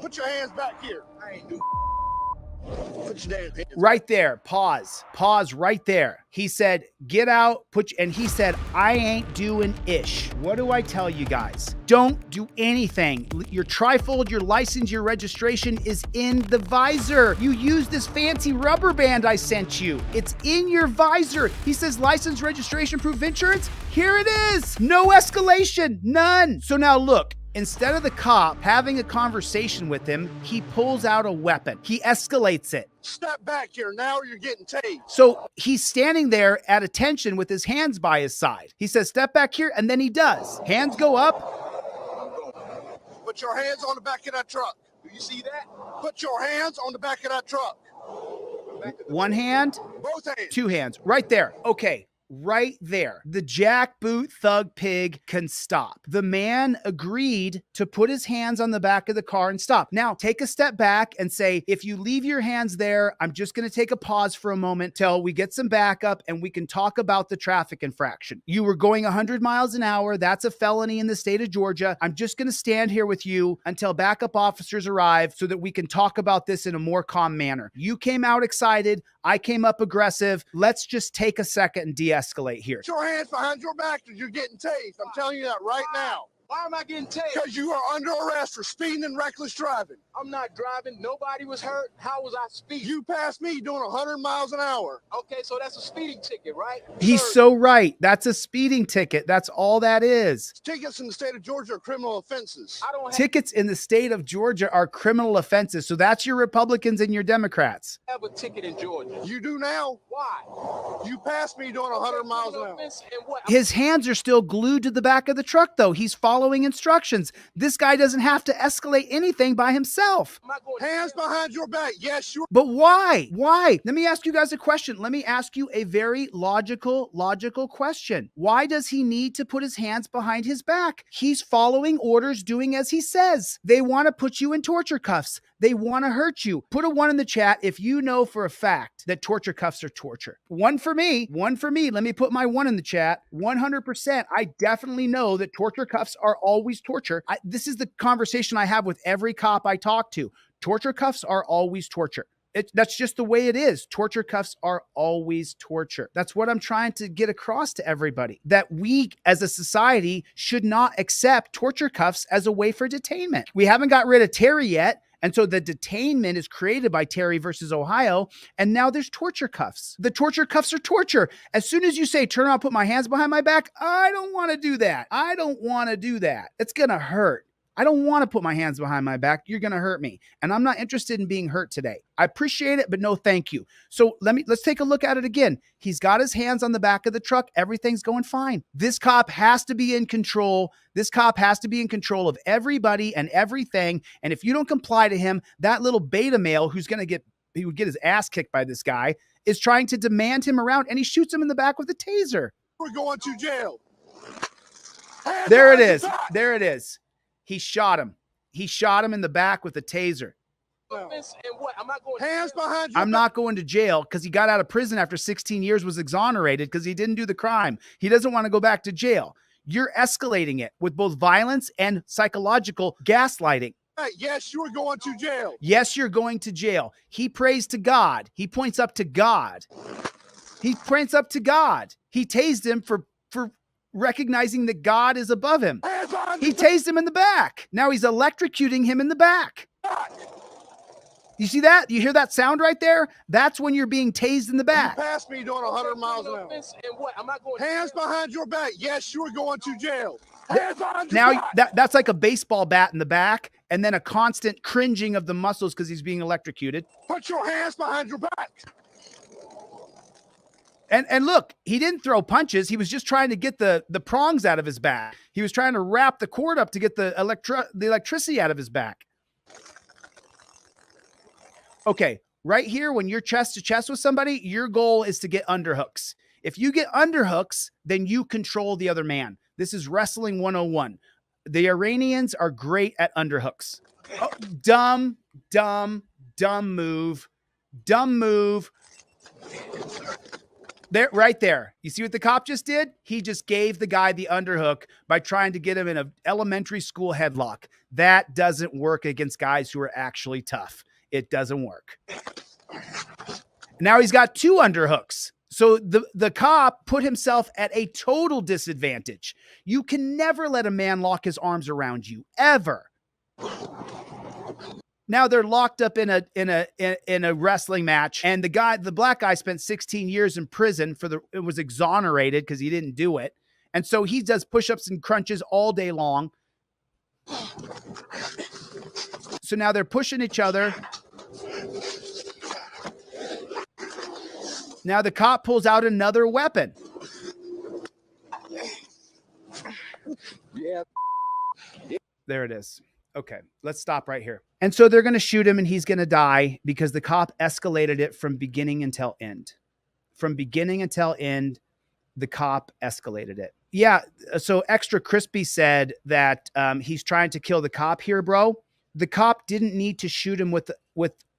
Put your hands back here. I ain't doing. Put your damn hands right there. Pause right there. He said, get out, and he said, I ain't doing ish. What do I tell you guys? Don't do anything. Your Trifold, your license, your registration is in the visor. You use this fancy rubber band I sent you. It's in your visor. He says license, registration, proof, insurance. Here it is. No escalation, none. So now look, instead of the cop having a conversation with him, he pulls out a weapon. He escalates it. Step back here now or you're getting tased. So he's standing there at attention with his hands by his side. He says, step back here, and then he does. Hands go up. Put your hands on the back of that truck. Do you see that? Put your hands on the back of that truck. One hand. Both hands. Two hands. Right there. Okay. Right there. The jackboot thug pig can stop. The man agreed to put his hands on the back of the car and stop. Now, take a step back and say, if you leave your hands there, I'm just going to take a pause for a moment till we get some backup and we can talk about the traffic infraction. You were going 100 miles an hour. That's a felony in the state of Georgia. I'm just going to stand here with you until backup officers arrive so that we can talk about this in a more calm manner. You came out excited. I came up aggressive. Let's just take a second and de-escalate here. Put your hands behind your back or you're getting tased. I'm telling you that right now. Why am I getting tased? Because you are under arrest for speeding and reckless driving. I'm not driving. Nobody was hurt. How was I speeding? You passed me doing 100 miles an hour. Okay, so that's a speeding ticket, right? He's so right. That's a speeding ticket. That's all that is. Tickets in the state of Georgia are criminal offenses. Tickets in the state of Georgia are criminal offenses. So that's your Republicans and your Democrats. I have a ticket in Georgia. You do now? Why? You passed me doing 100 miles an hour. His hands are still glued to the back of the truck, though. He's following instructions. This guy doesn't have to escalate anything by himself. Hands behind your back. Yes, you're. But why? Why? Let me ask you guys a question. Let me ask you a very logical question. Why does he need to put his hands behind his back? He's following orders, doing as he says. They want to put you in torture cuffs. They want to hurt you. Put a 1 in the chat if you know for a fact that torture cuffs are torture. 1 for me. 1 for me. Let me put my 1 in the chat. 100%. I definitely know that torture cuffs are always torture. This is the conversation I have with every cop I talk to. Torture cuffs are always torture. That's just the way it is. Torture cuffs are always torture. That's what I'm trying to get across to everybody, that we as a society should not accept torture cuffs as a way for detainment. We haven't got rid of Terry yet. And so the detainment is created by Terry versus Ohio. And now there's torture cuffs. The torture cuffs are torture. As soon as you say, turn around, put my hands behind my back, I don't want to do that. I don't want to do that. It's going to hurt. I don't want to put my hands behind my back. You're going to hurt me. And I'm not interested in being hurt today. I appreciate it, but no, thank you. So let's take a look at it again. He's got his hands on the back of the truck. Everything's going fine. This cop has to be in control. This cop has to be in control of everybody and everything. And if you don't comply to him, that little beta male he would get his ass kicked by this guy, is trying to demand him around, and he shoots him in the back with a taser. We're going to jail. There it is. There it is. He shot him. He shot him in the back with a taser. Hands behind you. I'm not going to jail because he got out of prison after 16 years, was exonerated because he didn't do the crime. He doesn't want to go back to jail. You're escalating it with both violence and psychological gaslighting. Yes, you're going to jail. Yes, you're going to jail. He prays to God. He points up to God. He points up to God. He tased him for recognizing that God is above him. He tased him in the back. Now he's electrocuting him in the back. You see that? You hear that sound right there? That's when you're being tased in the back. You passed me doing 100 miles an hour. Hands behind your back. Yes, you're going to jail. Hands behind your back. That's like a baseball bat in the back, and then a constant cringing of the muscles because he's being electrocuted. Put your hands behind your back. And look, he didn't throw punches. He was just trying to get the prongs out of his back. He was trying to wrap the cord up to get the electricity out of his back. Okay, right here, when you're chest to chest with somebody, your goal is to get underhooks. If you get underhooks, then you control the other man. This is wrestling 101. The Iranians are great at underhooks. Oh, dumb move. Dumb move. There, right there. You see what the cop just did? He just gave the guy the underhook by trying to get him in an elementary school headlock. That doesn't work against guys who are actually tough. It doesn't work. Now he's got 2 underhooks. So the cop put himself at a total disadvantage. You can never let a man lock his arms around you, ever. Now they're locked up in a wrestling match, and the black guy spent 16 years in prison it was exonerated because he didn't do it. And so he does push-ups and crunches all day long. So now they're pushing each other. Now the cop pulls out another weapon. Yeah. There it is. Okay, let's stop right here. And so they're going to shoot him and he's going to die because the cop escalated it from beginning until end. From beginning until end, the cop escalated it. Yeah, so Extra Crispy said that he's trying to kill the cop here, bro. The cop didn't need to shoot him with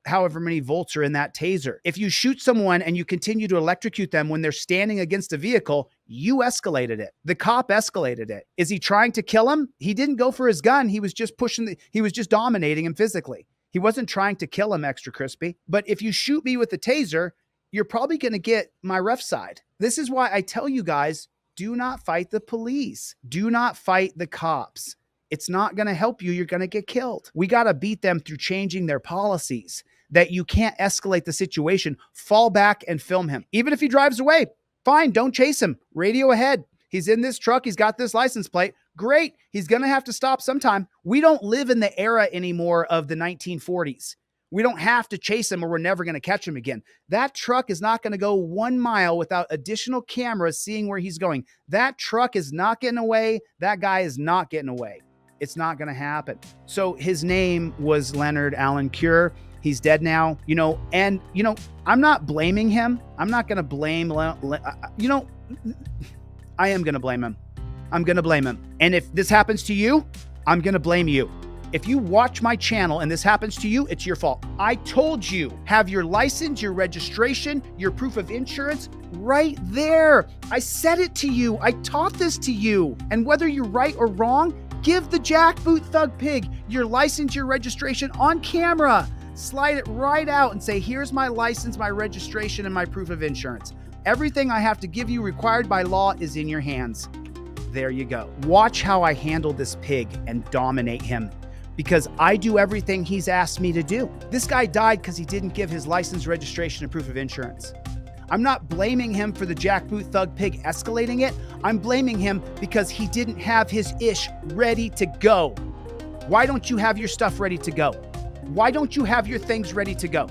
however many volts are in that taser. If you shoot someone and you continue to electrocute them when they're standing against a vehicle, you escalated it. The cop escalated it. Is he trying to kill him? He didn't go for his gun. He was just he was just dominating him physically. He wasn't trying to kill him, Extra Crispy. But if you shoot me with the taser, you're probably going to get my ref side. This is why I tell you guys, do not fight the police. Do not fight the cops. It's not going to help you. You're going to get killed. We got to beat them through changing their policies that you can't escalate the situation. Fall back and film him. Even if he drives away, fine, don't chase him. Radio ahead. He's in this truck. He's got this license plate. Great. He's going to have to stop sometime. We don't live in the era anymore of the 1940s. We don't have to chase him or we're never going to catch him again. That truck is not going to go 1 mile without additional cameras seeing where he's going. That truck is not getting away. That guy is not getting away. It's not going to happen. So his name was Leonard Allen Cure. He's dead now, and I'm not blaming him. I'm not going to blame, I am going to blame him. I'm going to blame him. And if this happens to you, I'm going to blame you. If you watch my channel and this happens to you, it's your fault. I told you, have your license, your registration, your proof of insurance right there. I said it to you. I taught this to you. And whether you're right or wrong, give the jackboot thug pig your license, your registration on camera. Slide it right out and say, here's my license, my registration, and my proof of insurance. Everything I have to give you required by law is in your hands. There you go. Watch how I handle this pig and dominate him because I do everything he's asked me to do. This guy died because he didn't give his license, registration, and proof of insurance. I'm not blaming him for the jackboot thug pig escalating it. I'm blaming him because he didn't have his ish ready to go. Why don't you have your stuff ready to go? Why don't you have your things ready to go?